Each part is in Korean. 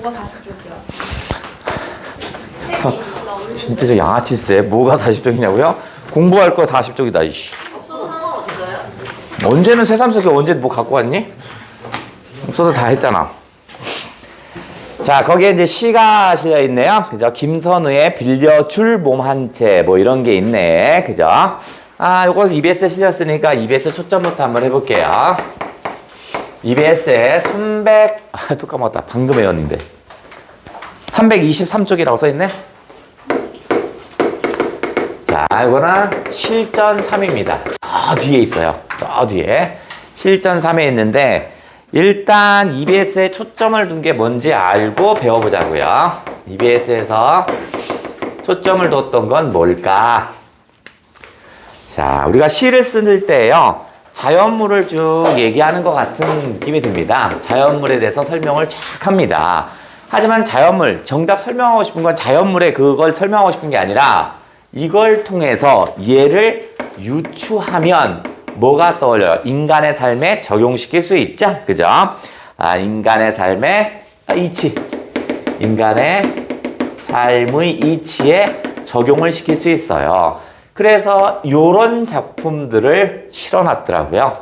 뭐가 40쪽이야? 진짜 저 양아치세. 뭐가 40쪽이냐고요? 공부할 거 40쪽이다. 이씨. 없어도 상관없어요? 언제는 새삼 속에 언제 뭐 갖고 왔니? 없어서 다 했잖아. 자, 거기에 이제 시가 실려 있네요. 그죠? 김선우의 빌려줄 몸 한 채, 뭐 이런 게 있네. 그죠? 아, 요거 EBS에 실렸으니까 EBS 초점부터 한번 해볼게요. EBS에 또 까먹었다. 방금 외웠는데. 323쪽이라고 써있네? 자, 이거는 실전 3입니다. 저 뒤에 있어요. 저 뒤에. 실전 3에 있는데, 일단 EBS에 초점을 둔 게 뭔지 알고 배워보자고요. EBS에서 초점을 뒀던 건 뭘까? 자, 우리가 시를 쓸 때요, 자연물을 쭉 얘기하는 것 같은 느낌이 듭니다. 자연물에 대해서 설명을 쫙 합니다. 하지만 자연물, 정답 설명하고 싶은 건 자연물에 그걸 설명하고 싶은 게 아니라 이걸 통해서 얘를 유추하면 뭐가 떠올려요? 인간의 삶에 적용시킬 수 있죠? 그죠? 아, 인간의 삶의 이치. 인간의 삶의 이치에 적용을 시킬 수 있어요. 그래서 요런 작품들을 실어놨더라고요.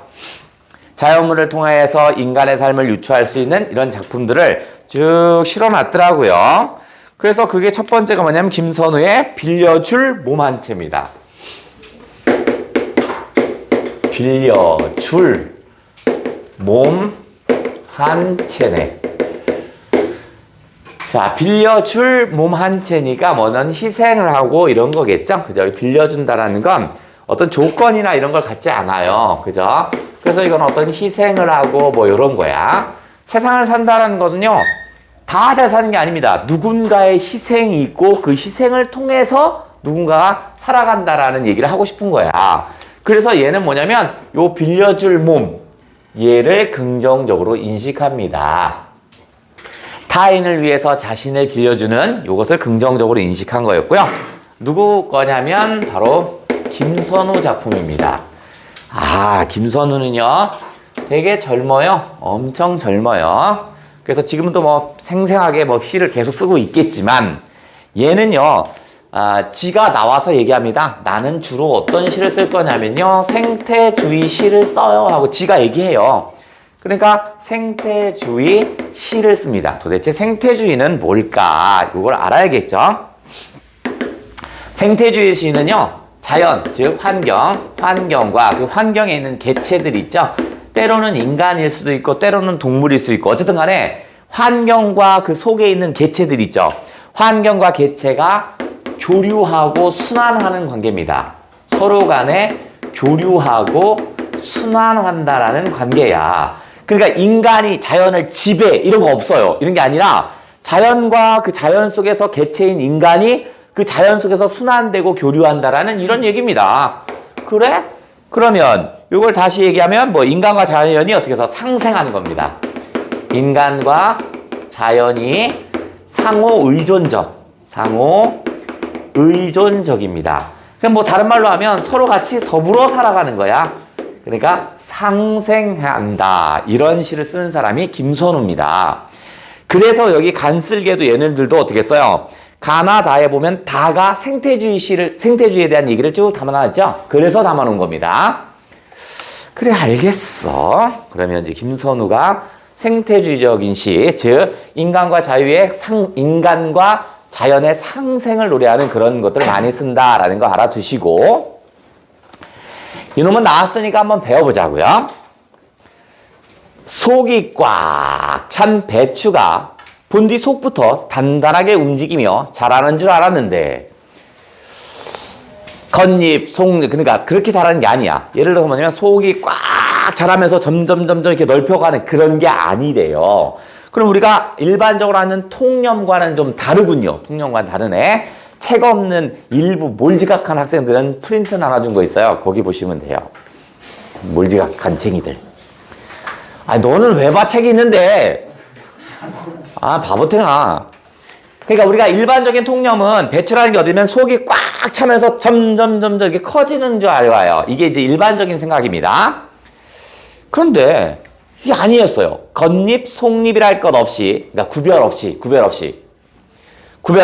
자연물을 통해서 인간의 삶을 유추할 수 있는 이런 작품들을 쭉 실어놨더라고요. 그래서 그게 첫 번째가 뭐냐면 김선우의 빌려줄 몸 한 채입니다. 빌려줄 몸 한 채네. 자, 빌려줄 몸 한 채니까 뭐는 희생을 하고 이런 거겠죠? 그죠? 빌려준다라는 건 어떤 조건이나 이런 걸 갖지 않아요. 그죠? 그래서 이건 어떤 희생을 하고 뭐 이런 거야. 세상을 산다라는 것은요, 다 잘 사는 게 아닙니다. 누군가의 희생이 있고 그 희생을 통해서 누군가가 살아간다라는 얘기를 하고 싶은 거야. 그래서 얘는 뭐냐면 요 빌려줄 몸, 얘를 긍정적으로 인식합니다. 타인을 위해서 자신을 빌려주는 요것을 긍정적으로 인식한 거였고요. 누구 거냐면 바로 김선우 작품입니다. 아, 김선우는요 되게 젊어요. 엄청 젊어요. 그래서 지금도 뭐 생생하게 뭐 시를 계속 쓰고 있겠지만 얘는요, 지가 나와서 얘기합니다. 나는 주로 어떤 시를 쓸 거냐면요, 생태주의 시를 써요 하고 지가 얘기해요. 그러니까 생태주의 시를 씁니다. 도대체 생태주의는 뭘까? 이걸 알아야겠죠. 생태주의 시는요, 자연, 즉 환경과 그 환경에 있는 개체들 있죠. 때로는 인간일 수도 있고 때로는 동물일 수 있고 어쨌든 간에 환경과 그 속에 있는 개체들 있죠. 환경과 개체가 교류하고 순환하는 관계입니다. 서로 간에 교류하고 순환한다라는 관계야. 그러니까 인간이 자연을 지배 이런 거 없어요. 이런 게 아니라 자연과 그 자연 속에서 개체인 인간이 그 자연 속에서 순환되고 교류한다라는 이런 얘기입니다. 그래? 그러면 이걸 다시 얘기하면 뭐 인간과 자연이 어떻게 해서 상생하는 겁니다. 인간과 자연이 상호 의존적입니다. 그럼 뭐 다른 말로 하면 서로 같이 더불어 살아가는 거야. 그러니까 상생한다. 이런 시를 쓰는 사람이 김선우입니다. 그래서 여기 간쓸게도 얘네들도 어떻게 써요? 가나 다에 보면 다가 생태주의에 대한 얘기를 쭉 담아놨죠? 그래서 담아놓은 겁니다. 그래, 알겠어. 그러면 이제 김선우가 생태주의적인 시, 즉, 인간과 자연의 상생을 노래하는 그런 것들을 많이 쓴다라는 거 알아두시고, 이놈은 나왔으니까 한번 배워보자고요. 속이 꽉 찬 배추가 본뒤 속부터 단단하게 움직이며 자라는 줄 알았는데 겉잎, 속잎, 그러니까 그렇게 자라는 게 아니야. 예를 들어서 뭐냐면 속이 꽉 자라면서 점점 이렇게 넓혀가는 그런 게 아니래요. 그럼 우리가 일반적으로 하는 통념과는 좀 다르군요. 통념과는 다르네. 책 없는 일부 몰지각한 학생들은 프린트 나눠준 거 있어요. 거기 보시면 돼요. 몰지각한 쟁이들. 아니, 너는 왜 봐? 책이 있는데. 아, 바보탱아. 그러니까 우리가 일반적인 통념은 배추라는 게 어디면 속이 꽉 차면서 점점 이렇게 커지는 줄 알아요. 이게 이제 일반적인 생각입니다. 그런데 이게 아니었어요. 겉잎, 속잎이라 할 것 없이, 그러니까 구별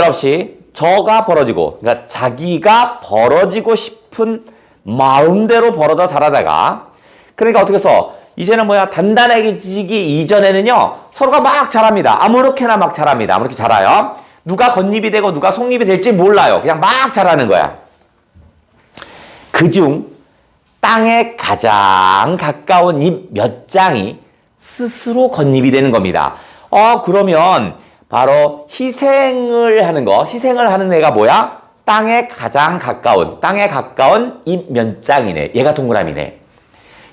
없이 저가 벌어지고, 그러니까 자기가 벌어지고 싶은 마음대로 벌어져 자라다가, 그러니까 어떻게 해서 이제는 뭐야, 단단해지기 이전에는요 서로가 막 자랍니다. 아무렇게나 막 자랍니다. 아무렇게 자라요. 누가 겉잎이 되고 누가 속잎이 될지 몰라요. 그냥 막 자라는 거야. 그중 땅에 가장 가까운 잎 몇 장이 스스로 겉잎이 되는 겁니다. 그러면 바로 희생을 하는 애가 뭐야? 땅에 가까운 잎 몇 장이네. 얘가 동그라미네.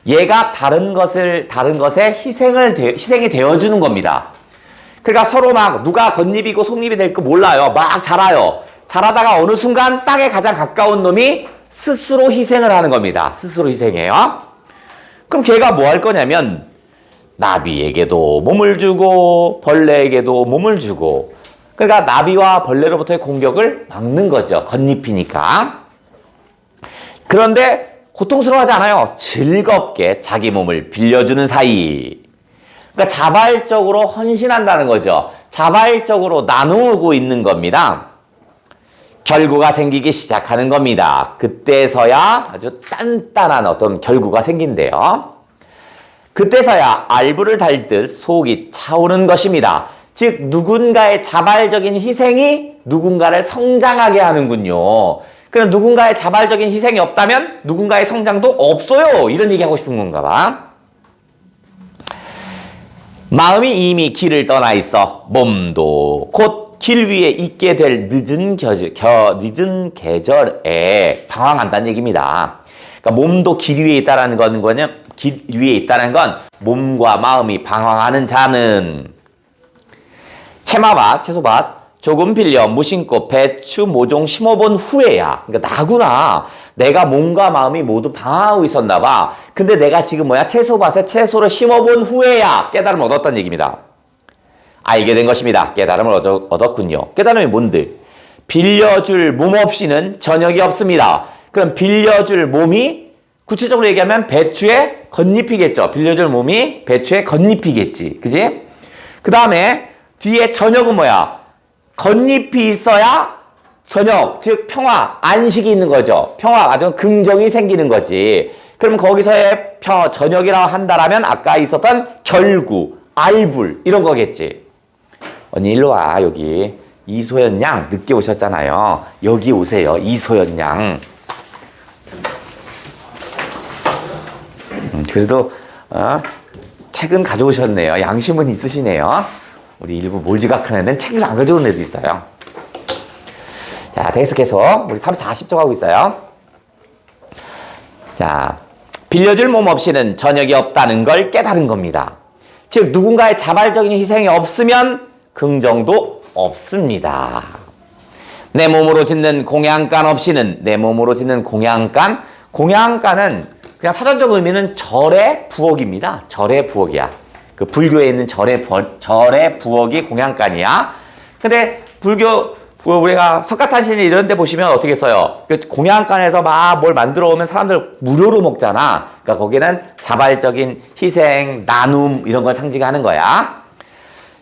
얘가 다른 것에 희생이 되어주는 겁니다. 그러니까 서로 막 누가 겉잎이고 속잎이 될 거 몰라요. 막 자라요. 자라다가 어느 순간 땅에 가장 가까운 놈이 스스로 희생을 하는 겁니다. 스스로 희생해요. 그럼 걔가 뭐 할 거냐면 나비에게도 몸을 주고 벌레에게도 몸을 주고, 그러니까 나비와 벌레로부터의 공격을 막는 거죠. 겉잎이니까. 그런데 고통스러워하지 않아요. 즐겁게 자기 몸을 빌려주는 사이. 그러니까 자발적으로 헌신한다는 거죠. 자발적으로 나누고 있는 겁니다. 결구가 생기기 시작하는 겁니다. 그때서야 아주 단단한 어떤 결구가 생긴대요. 그때서야 알부를 달듯 속이 차오르는 것입니다. 즉 누군가의 자발적인 희생이 누군가를 성장하게 하는군요. 그럼 누군가의 자발적인 희생이 없다면 누군가의 성장도 없어요. 이런 얘기하고 싶은 건가 봐. 마음이 이미 길을 떠나 있어 몸도 곧 길 위에 있게 될 늦은 계절에 방황한다는 얘기입니다. 그러니까 몸도 길 위에 있다는 건 몸과 마음이 방황하는 자는 채마밭, 채소밭 조금 빌려 무심코 배추 모종 심어본 후에야. 그러니까 나구나. 내가 몸과 마음이 모두 방황하고 있었나 봐. 근데 내가 지금 채소밭에 채소를 심어본 후에야 깨달음을 얻었다는 얘기입니다. 알게 된 것입니다. 깨달음을 얻었군요. 깨달음이 뭔데? 빌려줄 몸 없이는 저녁이 없습니다. 그럼 빌려줄 몸이 구체적으로 얘기하면 배추의 겉잎이겠죠. 빌려줄 몸이 배추의 겉잎이겠지. 그지? 그 다음에 뒤에 저녁은 뭐야? 겉잎이 있어야 저녁, 즉 평화, 안식이 있는 거죠. 평화, 아주 긍정이 생기는 거지. 그럼 거기서의 저녁이라고 한다라면 아까 있었던 결구, 알불 이런 거겠지. 언니 일로 와. 여기 이소연 양 늦게 오셨잖아요. 여기 오세요. 이소연 양. 그래도 책은 가져오셨네요. 양심은 있으시네요. 우리 일부 몰지각한 애는 책을 안 가져온 애도 있어요. 자, 계속해서 우리 40쪽 하고 있어요. 자, 빌려줄 몸 없이는 저녁이 없다는 걸 깨달은 겁니다. 즉 누군가의 자발적인 희생이 없으면 긍정도 없습니다. 내 몸으로 짓는 공양간 없이는 공양간은 그냥 사전적 의미는 절의 부엌입니다. 절의 부엌이야. 그 불교에 있는 절의 부엌이 공양간이야. 근데 우리가 석가탄신일 이런 데 보시면 어떻게 써요? 그 공양간에서 막 뭘 만들어 오면 사람들 무료로 먹잖아. 그러니까 거기는 자발적인 희생, 나눔 이런 걸 상징하는 거야.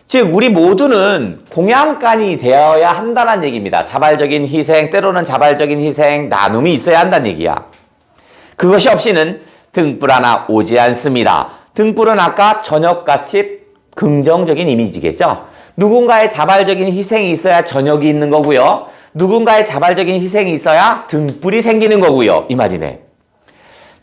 즉 우리 모두는 공양간이 되어야 한다는 얘기입니다. 자발적인 희생, 때로는 자발적인 희생, 나눔이 있어야 한다는 얘기야. 그것이 없이는 등불 하나 오지 않습니다. 등불은 아까 저녁같이 긍정적인 이미지겠죠. 누군가의 자발적인 희생이 있어야 저녁이 있는 거고요. 누군가의 자발적인 희생이 있어야 등불이 생기는 거고요. 이 말이네.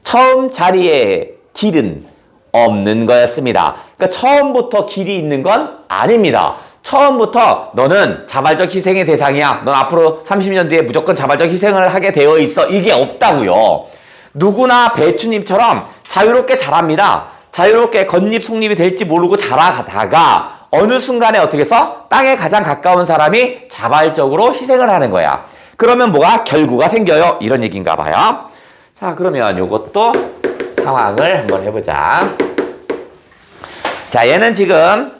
처음 자리에 길은 없는 거였습니다. 그러니까 처음부터 길이 있는 건 아닙니다. 처음부터 너는 자발적 희생의 대상이야. 넌 앞으로 30년 뒤에 무조건 자발적 희생을 하게 되어 있어. 이게 없다고요. 누구나 배추잎처럼 자유롭게 자랍니다. 자유롭게 겉잎, 속잎이 될지 모르고 자라가다가 어느 순간에 어떻게 해서 땅에 가장 가까운 사람이 자발적으로 희생을 하는 거야. 그러면 뭐가? 결구가 생겨요. 이런 얘기인가 봐요. 자, 그러면 요것도 상황을 한번 해보자. 자, 얘는 지금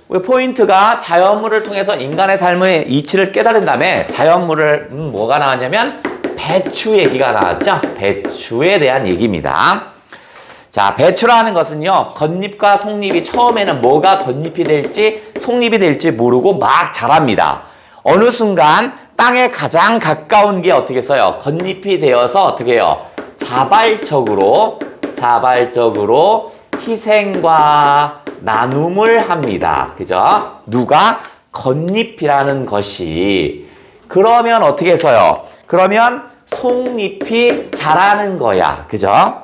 우리 포인트가 자연물을 통해서 인간의 삶의 이치를 깨달은 다음에 자연물을 뭐가 나왔냐면 배추 얘기가 나왔죠. 배추에 대한 얘기입니다. 자, 배추라는 것은요, 겉잎과 속잎이 처음에는 뭐가 겉잎이 될지 속잎이 될지 모르고 막 자랍니다. 어느 순간 땅에 가장 가까운 게 어떻게 써요? 겉잎이 되어서 어떻게 해요? 자발적으로 희생과 나눔을 합니다. 그죠? 누가? 겉잎이라는 것이. 그러면 어떻게 써요? 그러면 속잎이 자라는 거야. 그죠?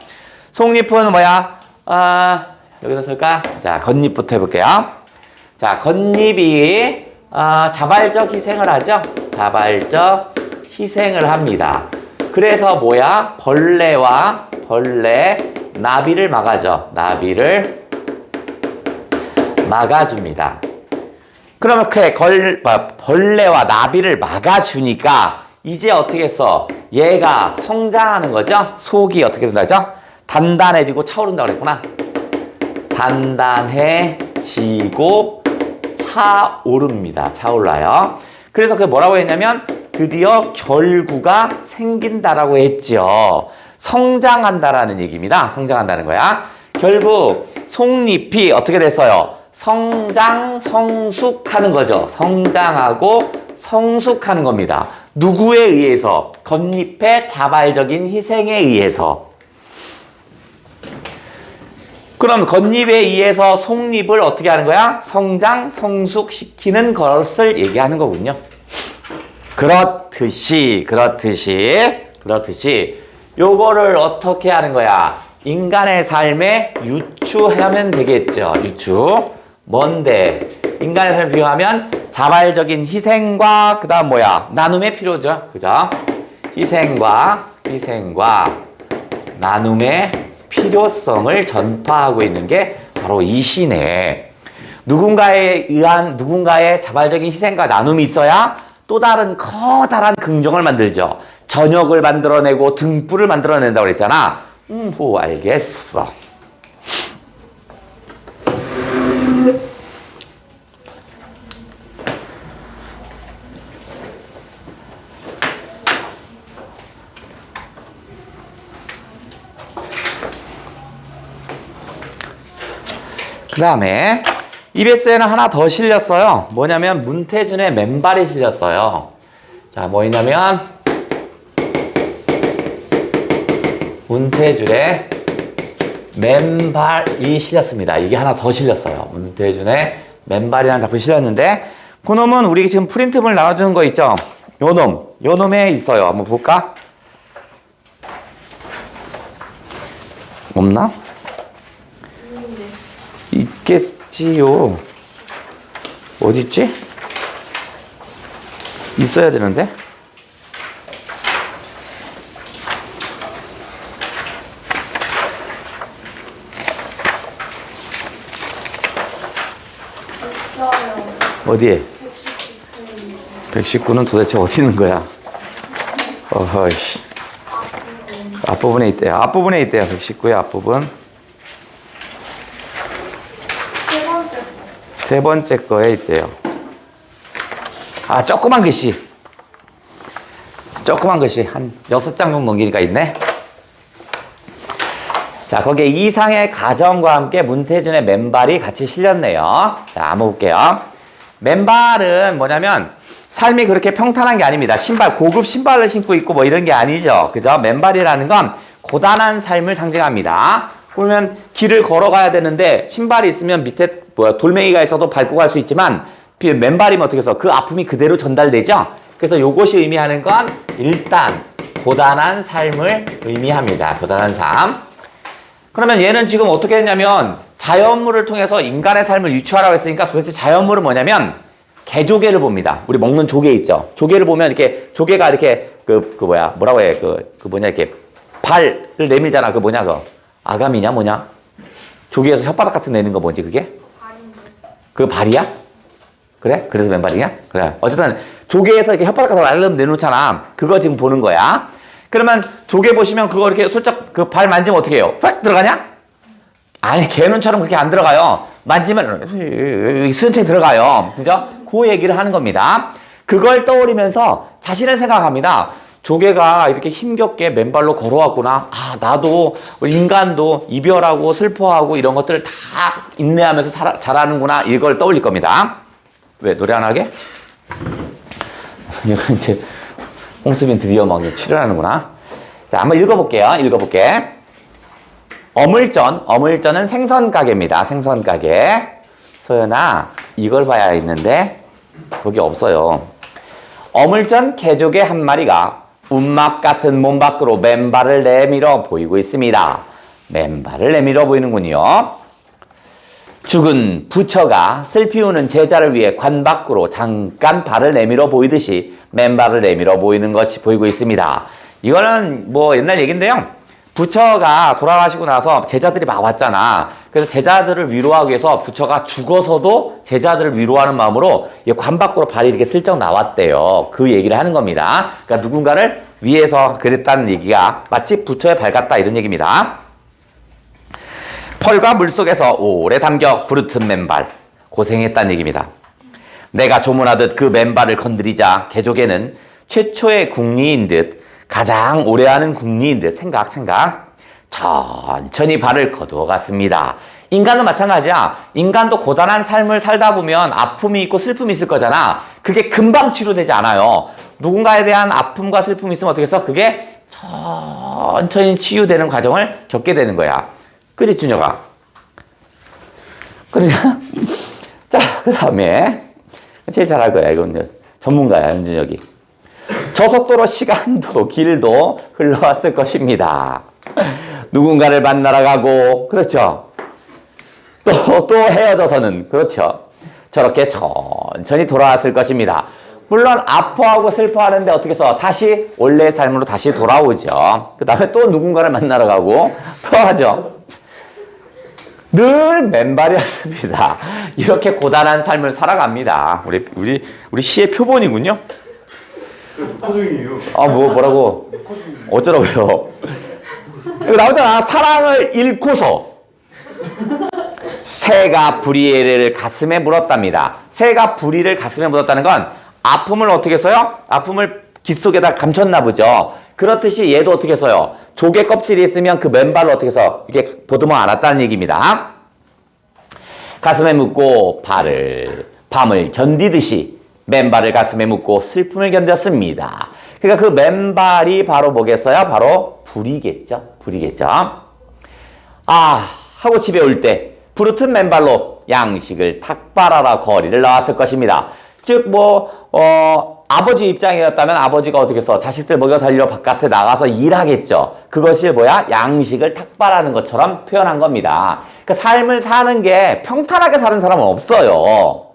속잎은 뭐야? 여기다 쓸까? 자, 겉잎부터 해볼게요. 자, 겉잎이 자발적 희생을 하죠? 자발적 희생을 합니다. 그래서 뭐야? 벌레, 나비를 막아줘. 나비를 막아줍니다. 그러면 벌레와 나비를 막아주니까 이제 어떻게 했어? 얘가 성장하는 거죠? 속이 어떻게 된다죠? 단단해지고 차오른다고 그랬구나. 단단해지고 차오릅니다. 차올라요. 그래서 그게 뭐라고 했냐면 드디어 결구가 생긴다라고 했죠. 성장한다라는 얘기입니다. 성장한다는 거야. 결국 속잎이 어떻게 됐어요? 성숙하는 거죠. 성장하고 성숙하는 겁니다. 누구에 의해서? 겉잎의 자발적인 희생에 의해서. 그럼 겉잎에 의해서 속잎을 어떻게 하는 거야? 성숙시키는 것을 얘기하는 거군요. 그렇듯이 요거를 어떻게 하는 거야? 인간의 삶에 유추하면 되겠죠. 유추. 뭔데? 인간의 삶을 비유하면 자발적인 희생과 그 다음 뭐야? 나눔의 필요죠. 그죠? 희생과 나눔의 필요성을 전파하고 있는 게 바로 이 시네. 누군가의 자발적인 희생과 나눔이 있어야 또 다른 커다란 긍정을 만들죠. 저녁을 만들어내고 등불을 만들어낸다고 그랬잖아. 알겠어. 그 다음에 EBS에는 하나 더 실렸어요. 뭐냐면 문태준의 맨발이 실렸어요. 자, 뭐냐면 문태준의 맨발이 실렸습니다. 이게 하나 더 실렸어요. 문태준의 맨발이라는 작품이 실렸는데 그 놈은 우리 지금 프린트물 나와주는 거 있죠? 요 놈에 있어요. 한번 볼까? 없나? 있겠지요. 어딨지? 있어야 되는데? 어디에? 119는 도대체 어디 있는 거야? 어허이씨. 앞부분에 있대요. 119의 앞부분. 세 번째 거에 있대요. 조그만 글씨. 한 6장 정도 넘기니까 있네. 자, 거기에 이상의 가정과 함께 문태준의 맨발이 같이 실렸네요. 자, 한번 볼게요. 맨발은 뭐냐면 삶이 그렇게 평탄한 게 아닙니다. 고급 신발을 신고 있고 뭐 이런 게 아니죠. 그죠? 맨발이라는 건 고단한 삶을 상징합니다. 그러면 길을 걸어가야 되는데 신발이 있으면 밑에 돌멩이가 있어도 밟고 갈 수 있지만 맨발이면 어떻게 해서 그 아픔이 그대로 전달되죠? 그래서 요것이 의미하는 건 일단 고단한 삶을 의미합니다. 고단한 삶. 그러면 얘는 지금 어떻게 했냐면 자연물을 통해서 인간의 삶을 유추하라고 했으니까 도대체 자연물은 뭐냐면 개조개를 봅니다. 우리 먹는 조개 있죠? 조개를 보면 이렇게 조개가 이렇게 뭐라고 해? 이렇게 발을 내밀잖아. 아가미냐 뭐냐? 조개에서 혓바닥 같은 내는 거 뭐지 그게? 발인데. 그 발이야? 그래? 그래서 맨발이냐? 그래. 어쨌든 조개에서 이렇게 혓바닥 같은 거 내놓잖아. 그거 지금 보는 거야. 그러면 조개 보시면 그거 이렇게 살짝 그 발 만지면 어떻게 해요? 휙 들어가냐? 아니 개눈처럼 그렇게 안 들어가요. 만지면 스은체 들어가요. 그죠? 그 얘기를 하는 겁니다. 그걸 떠올리면서 자신을 생각합니다. 조개가 이렇게 힘겹게 맨발로 걸어왔구나. 아, 나도, 인간도 이별하고 슬퍼하고 이런 것들을 다 인내하면서 자라는구나. 이걸 떠올릴 겁니다. 왜, 노래 안 하게? 이제, 홍수빈 드디어 막 출연하는구나. 자, 한번 읽어볼게요. 어물전은 생선가게입니다. 생선가게. 소연아, 이걸 봐야 했는데, 거기 없어요. 어물전 개조개 한 마리가 운막 같은 몸 밖으로 맨발을 내밀어 보이고 있습니다. 맨발을 내밀어 보이는군요. 죽은 부처가 슬피 우는 제자를 위해 관 밖으로 잠깐 발을 내밀어 보이듯이 맨발을 내밀어 보이는 것이 보이고 있습니다. 이거는 뭐 옛날 얘기인데요. 부처가 돌아가시고 나서 제자들이 막 왔잖아. 그래서 제자들을 위로하기 위해서 부처가 죽어서도 제자들을 위로하는 마음으로 관 밖으로 발이 이렇게 슬쩍 나왔대요. 그 얘기를 하는 겁니다. 그러니까 누군가를 위해서 그랬다는 얘기가 마치 부처의 발 같다 이런 얘기입니다. 펄과 물속에서 오래 담겨 부르튼 맨발 고생했다는 얘기입니다. 내가 조문하듯 그 맨발을 건드리자 개조개는 최초의 궁리인 듯 가장 오래하는 궁리인 듯 생각 천천히 발을 거두어 갔습니다. 인간도 마찬가지야. 인간도 고단한 삶을 살다 보면 아픔이 있고 슬픔이 있을 거잖아. 그게 금방 치료되지 않아요. 누군가에 대한 아픔과 슬픔이 있으면 어떻게 해서 그게 천천히 치유되는 과정을 겪게 되는 거야. 그지, 준혁아? 그러냐? 자, 그 다음에 제일 잘할 거야. 이건 전문가야, 윤준혁이. 저속도로 시간도 길도 흘러왔을 것입니다. 누군가를 만나러 가고, 그렇죠. 또 헤어져서는, 그렇죠. 저렇게 천천히 돌아왔을 것입니다. 물론 아파하고 슬퍼하는데 어떻게 해서 다시 원래의 삶으로 다시 돌아오죠. 그 다음에 또 누군가를 만나러 가고 또 하죠. 늘 맨발이었습니다. 이렇게 고단한 삶을 살아갑니다. 우리 시의 표본이군요. 코중이에요. 아, 뭐라고? 어쩌라고요? 여기 나오잖아. 사랑을 잃고서 새가 부리를 가슴에 물었답니다. 새가 부리를 가슴에 물었다는 건 아픔을 어떻게 써요? 아픔을 귓속에다 감췄나 보죠. 그렇듯이 얘도 어떻게 써요? 조개 껍질이 있으면 그 맨발을 어떻게 해서 이게 보듬어 안았다는 얘기입니다. 가슴에 묻고 밤을 견디듯이 맨발을 가슴에 묻고 슬픔을 견뎠습니다. 그러니까 그 맨발이 바로 뭐겠어요? 바로 불이겠죠. 하고 집에 올 때 부르튼 맨발로 양식을 탁발하러 거리를 나왔을 것입니다. 즉 아버지 입장이었다면 아버지가 어떻게 해서 자식들 먹여 살리러 바깥에 나가서 일하겠죠. 그것이 뭐야? 양식을 탁발하는 것처럼 표현한 겁니다. 그러니까 삶을 사는 게 평탄하게 사는 사람은 없어요.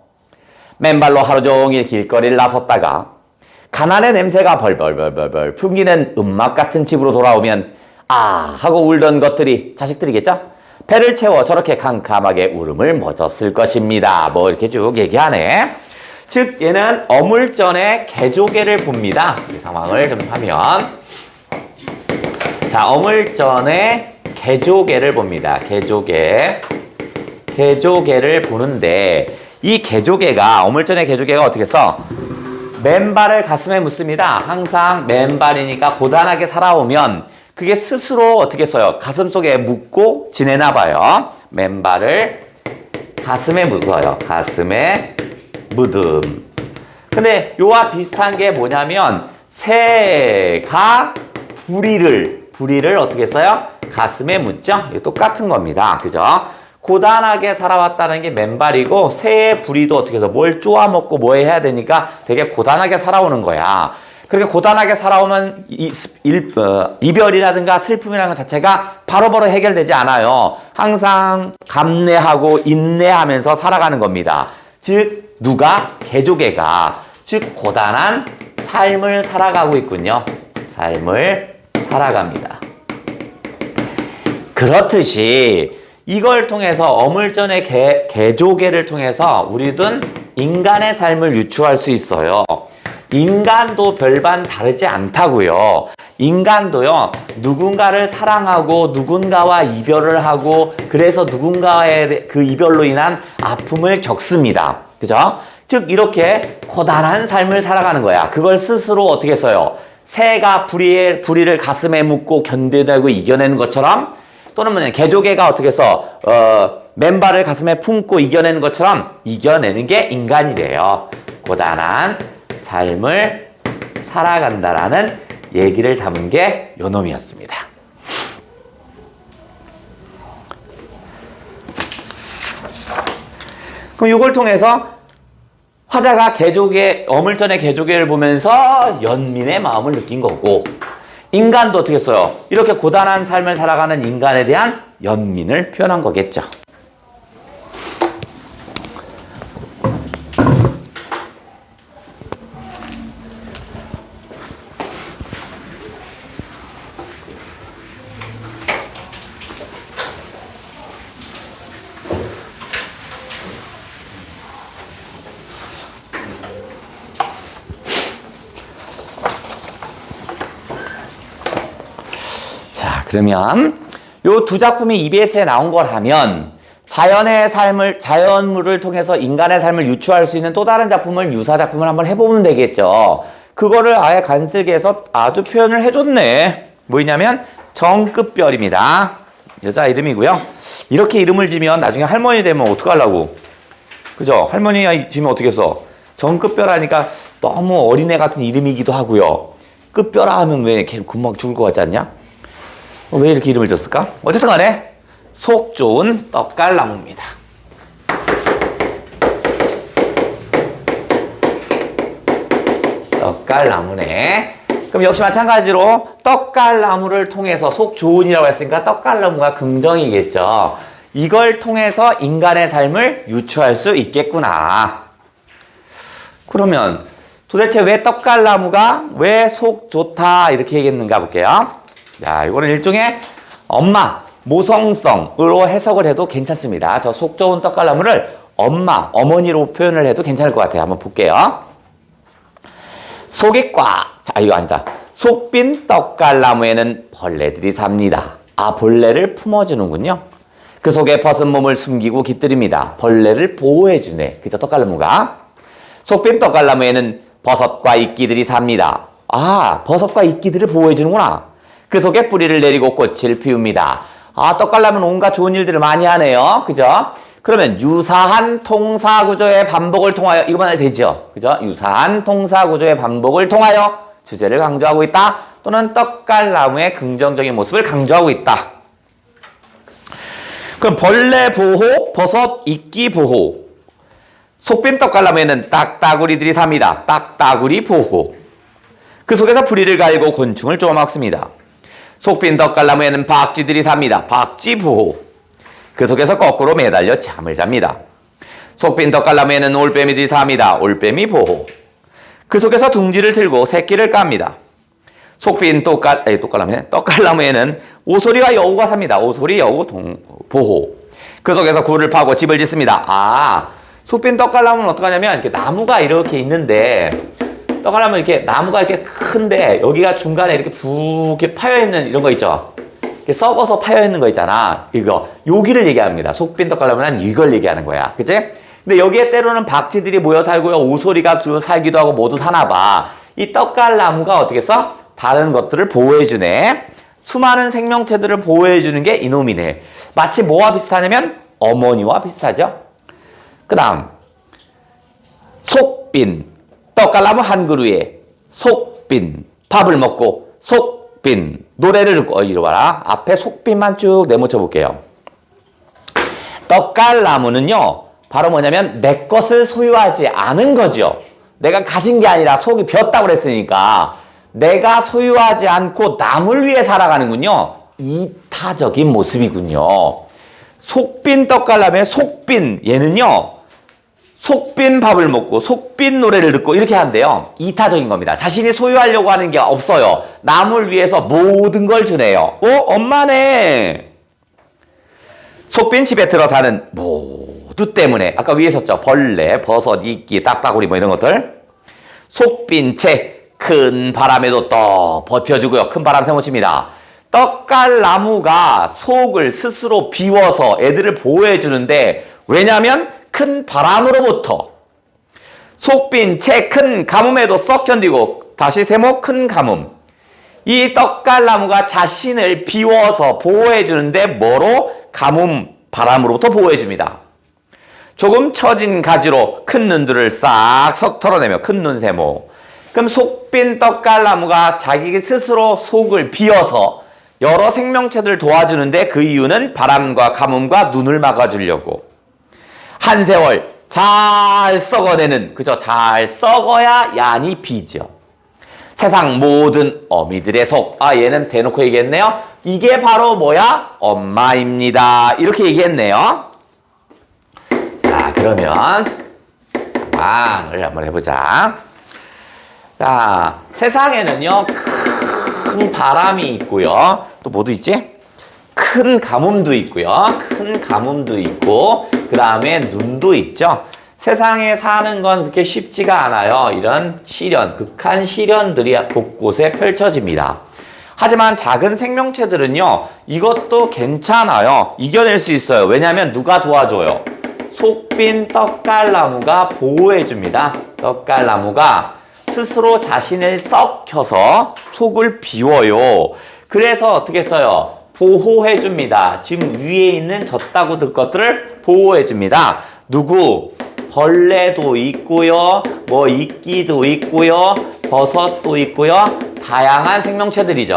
맨발로 하루 종일 길거리를 나섰다가 가난의 냄새가 벌벌 풍기는 음막 같은 집으로 돌아오면 하고 울던 것들이 자식들이겠죠? 배를 채워 저렇게 캄캄하게 울음을 멎었을 것입니다. 이렇게 쭉 얘기하네. 즉 얘는 어물전의 개조개를 봅니다. 이 상황을 좀 하면 자, 어물전의 개조개를 봅니다. 개조개를 보는데 이 개조개가 어물전의 개조개가 어떻게 써? 맨발을 가슴에 묻습니다. 항상 맨발이니까 고단하게 살아오면 그게 스스로 어떻게 써요? 가슴속에 묻고 지내나 봐요. 맨발을 가슴에 묻어요. 가슴에 묻음. 근데 요와 비슷한 게 뭐냐면 새가 부리를 어떻게 써요? 가슴에 묻죠? 이거 똑같은 겁니다. 그죠? 고단하게 살아왔다는 게 맨발이고 새의 부리도 어떻게 해서 뭘 쪼아먹고 뭐 해야 되니까 되게 고단하게 살아오는 거야. 그렇게 고단하게 살아오면 이별이라든가 슬픔이라는 것 자체가 바로바로 해결되지 않아요. 항상 감내하고 인내하면서 살아가는 겁니다. 즉 누가? 개조개가. 즉 고단한 삶을 살아가고 있군요. 삶을 살아갑니다. 그렇듯이 이걸 통해서 어물전의 개조개를 통해서 우리는 인간의 삶을 유추할 수 있어요. 인간도 별반 다르지 않다고요. 인간도요, 누군가를 사랑하고 누군가와 이별을 하고 그래서 누군가의 그 이별로 인한 아픔을 겪습니다. 그죠? 즉 이렇게 고단한 삶을 살아가는 거야. 그걸 스스로 어떻게 써요? 새가 부리를 가슴에 묻고 견뎌내고 이겨내는 것처럼, 또는 뭐냐, 개조개가 어떻게 해서 맨발을 가슴에 품고 이겨내는 것처럼 이겨내는 게 인간이래요. 고단한 삶을 살아간다라는 얘기를 담은 게 요 놈이었습니다. 그럼 이걸 통해서 화자가 어물전의 개조개를 보면서 연민의 마음을 느낀 거고, 인간도 어떻게 했어요? 이렇게 고단한 삶을 살아가는 인간에 대한 연민을 표현한 거겠죠. 그러면 요 두 작품이 EBS에 나온 걸 하면 자연물을 통해서 인간의 삶을 유추할 수 있는 또 다른 작품을, 유사 작품을 한번 해보면 되겠죠. 그거를 아예 간슬게 해서 아주 표현을 해줬네. 뭐냐면 정급별입니다. 여자 이름이고요. 이렇게 이름을 지면 나중에 할머니 되면 어떡하려고. 그죠? 할머니 지면 어떻게 써? 정급별 하니까 너무 어린애 같은 이름이기도 하고요. 급별아 하면 왜 이렇게 금방 죽을 것 같지 않냐? 왜 이렇게 이름을 줬을까? 어쨌든 간에 속 좋은 떡갈나무입니다. 떡갈나무네. 그럼 역시 마찬가지로 떡갈나무를 통해서, 속 좋은이라고 했으니까 떡갈나무가 긍정이겠죠. 이걸 통해서 인간의 삶을 유추할 수 있겠구나. 그러면 도대체 왜 떡갈나무가 왜 속 좋다 이렇게 얘기했는가 볼게요. 자, 이거는 일종의 모성성으로 해석을 해도 괜찮습니다. 저 속 좋은 떡갈나무를 어머니로 표현을 해도 괜찮을 것 같아요. 한번 볼게요. 속이 이거 아니다. 속 빈 떡갈나무에는 벌레들이 삽니다. 벌레를 품어주는군요. 그 속에 벗은 몸을 숨기고 깃들입니다. 벌레를 보호해주네. 그죠, 떡갈나무가. 속 빈 떡갈나무에는 버섯과 이끼들이 삽니다. 버섯과 이끼들을 보호해주는구나. 그 속에 뿌리를 내리고 꽃을 피웁니다. 떡갈나무는 온갖 좋은 일들을 많이 하네요. 그죠? 그러면 유사한 통사구조의 반복을 통하여, 이거만 해도 되죠? 그죠? 유사한 통사구조의 반복을 통하여 주제를 강조하고 있다. 또는 떡갈나무의 긍정적인 모습을 강조하고 있다. 그럼 벌레 보호, 버섯 이끼 보호. 속빈 떡갈나무에는 딱따구리들이 삽니다. 딱따구리 보호. 그 속에서 뿌리를 갈고 곤충을 쪼아먹습니다. 속빈 떡갈나무에는 박쥐들이 삽니다. 박쥐 보호. 그 속에서 거꾸로 매달려 잠을 잡니다. 속빈 떡갈나무에는 올빼미들이 삽니다. 올빼미 보호. 그 속에서 둥지를 들고 새끼를 깝니다. 속빈 떡갈나무에는 오소리와 여우가 삽니다. 오소리 여우 보호. 그 속에서 굴을 파고 집을 짓습니다. 속빈 떡갈나무는 어떻게 하냐면 이렇게 나무가 이렇게 있는데, 떡갈나무 이렇게 나무가 이렇게 큰데 여기가 중간에 이렇게 붓게 파여있는 이런 거 있죠. 이렇게 썩어서 파여있는 거 있잖아. 여기를 얘기합니다. 속빈 떡갈나무는 이걸 얘기하는 거야. 그치? 근데 여기에 때로는 박쥐들이 모여 살고요. 오소리가 주로 살기도 하고 모두 사나 봐. 이 떡갈나무가 어떻게 써? 다른 것들을 보호해주네. 수많은 생명체들을 보호해주는 게 이놈이네. 마치 뭐와 비슷하냐면 어머니와 비슷하죠. 그 다음 속빈 떡갈나무 한 그루에 속빈 밥을 먹고 속빈 노래를 듣고, 이리 와라. 앞에 속빈만 쭉 내모쳐 볼게요. 떡갈나무는요 바로 뭐냐면 내 것을 소유하지 않은 거죠. 내가 가진 게 아니라 속이 비었다고 그랬으니까 내가 소유하지 않고 남을 위해 살아가는군요. 이타적인 모습이군요. 속빈 떡갈나무의 속빈, 얘는요 속빈 밥을 먹고 속빈 노래를 듣고 이렇게 한대요. 이타적인 겁니다. 자신이 소유하려고 하는 게 없어요. 남을 위해서 모든 걸 주네요. 엄마네. 속빈 집에 들어 사는 모두 때문에, 아까 위에 썼죠. 벌레, 버섯, 이끼, 딱따구리 뭐 이런 것들. 속빈 채 큰 바람에도 또 버텨주고요. 큰 바람 세모칩니다. 떡갈나무가 속을 스스로 비워서 애들을 보호해주는데, 왜냐하면 큰 바람으로부터. 속빈 채 큰 가뭄에도 썩 견디고, 다시 세모 큰 가뭄. 이 떡갈나무가 자신을 비워서 보호해주는데 뭐로? 가뭄, 바람으로부터 보호해줍니다. 조금 처진 가지로 큰 눈들을 싹 털어내며 큰 눈세모. 그럼 속 빈 떡갈나무가 자기 스스로 속을 비워서 여러 생명체들을 도와주는데 그 이유는 바람과 가뭄과 눈을 막아주려고. 한 세월 잘 썩어내는, 그죠? 잘 썩어야 양이 비죠. 세상 모든 어미들의 속. 아, 얘는 대놓고 얘기했네요. 이게 바로 뭐야? 엄마입니다. 이렇게 얘기했네요. 자, 그러면 상황을 한번 해보자. 자, 세상에는요, 큰 바람이 있고요. 또 뭐도 있지? 큰 가뭄도 있고요. 큰 가뭄도 있고, 그 다음에 눈도 있죠. 세상에 사는 건 그렇게 쉽지가 않아요. 이런 시련, 극한 시련들이 곳곳에 펼쳐집니다. 하지만 작은 생명체들은요, 이것도 괜찮아요. 이겨낼 수 있어요. 왜냐하면 누가 도와줘요? 속 빈 떡갈나무가 보호해줍니다. 떡갈나무가 스스로 자신을 썩혀서 속을 비워요. 그래서 어떻게 써요? 보호해줍니다. 지금 위에 있는 젖다고 들 것들을 보호해줍니다. 누구? 벌레도 있고요. 뭐 이끼도 있고요. 버섯도 있고요. 다양한 생명체들이죠.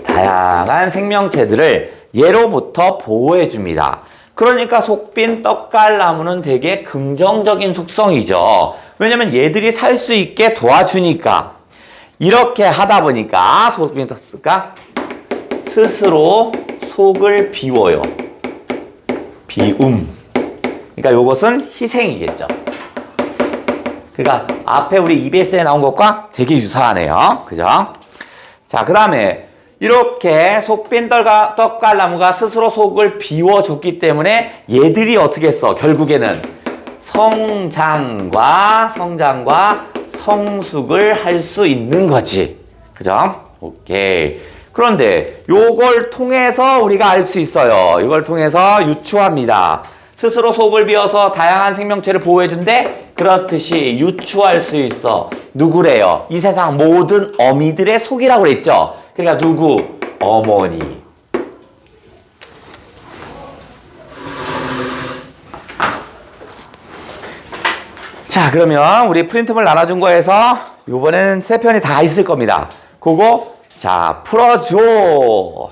다양한 생명체들을 얘로부터 보호해줍니다. 그러니까 속 빈 떡갈나무는 되게 긍정적인 속성이죠. 왜냐면 얘들이 살 수 있게 도와주니까. 이렇게 하다 보니까 속 빈 떡갈나무가 스스로 속을 비워요. 비움. 그러니까 요것은 희생이겠죠. 그러니까 앞에 우리 EBS에 나온 것과 되게 유사하네요. 그죠? 자, 그 다음에 이렇게 속 빈 떡갈나무가 스스로 속을 비워줬기 때문에 얘들이 어떻게 했어? 결국에는 성장과 성숙을 할 수 있는 거지. 그죠? 오케이. 그런데 요걸 통해서 우리가 알 수 있어요. 이걸 통해서 유추합니다. 스스로 속을 비워서 다양한 생명체를 보호해준대? 그렇듯이 유추할 수 있어. 누구래요? 이 세상 모든 어미들의 속이라고 그랬죠? 그러니까 누구? 어머니. 자, 그러면 우리 프린트물 나눠준 거에서 이번에는 3편이 다 있을 겁니다. 그거 자 풀어줘.